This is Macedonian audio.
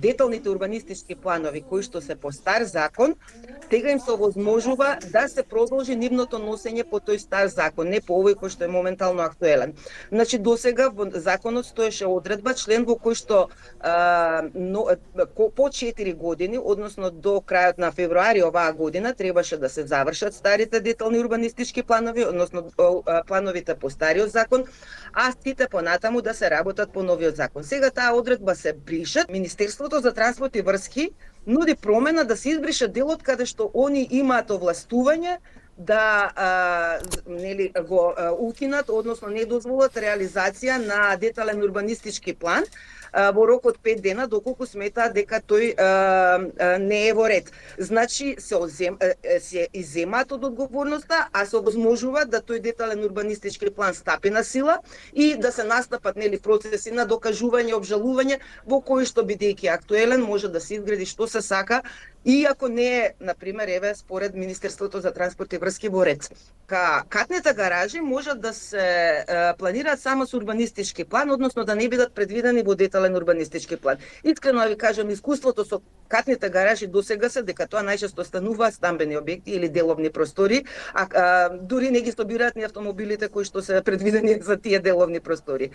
деталните урбанистички планови кои што се по стар закон, тега им се овозможува да се продолжи нивното носење по тој стар закон, не по овој кој што е моментално актуелен. Значи досега во законот стоеше одредба, член во кој што по 4 години, односно до крајот на февруари оваа година, требаше да се завршат старите детални урбанистички планови, односно плановите по стариот закон, а сите понатаму да се работат по новиот закон. Сега таа одредба се брише. Министерството за транспорт и врски нуди промена да се избрише делот каде што они имаат овластување да го укинат, односно не дозволат реализација на детален урбанистички план во рок од 5 дена, доколку сметаат дека тој не е во ред. Значи се иземаат од одговорноста, а се овозможува да тој детален урбанистички план стапи на сила и да се настапат процеси на докажување, обжалување, во кои што бидејќи актуелен може да се изгради што се сака, иако не е, например, според Министерството за транспорт и врски во ред. Катните гаражи можат да се планираат само со урбанистички план, односно да не бидат предвидени во детален урбанистички план. Искрено ви кажам, искуството со катните гаражи досега се дека тоа најчесто стануваат стамбени објекти или деловни простори, а дури не ги собираат ни автомобилите кои што се предвидени за тие деловни простори.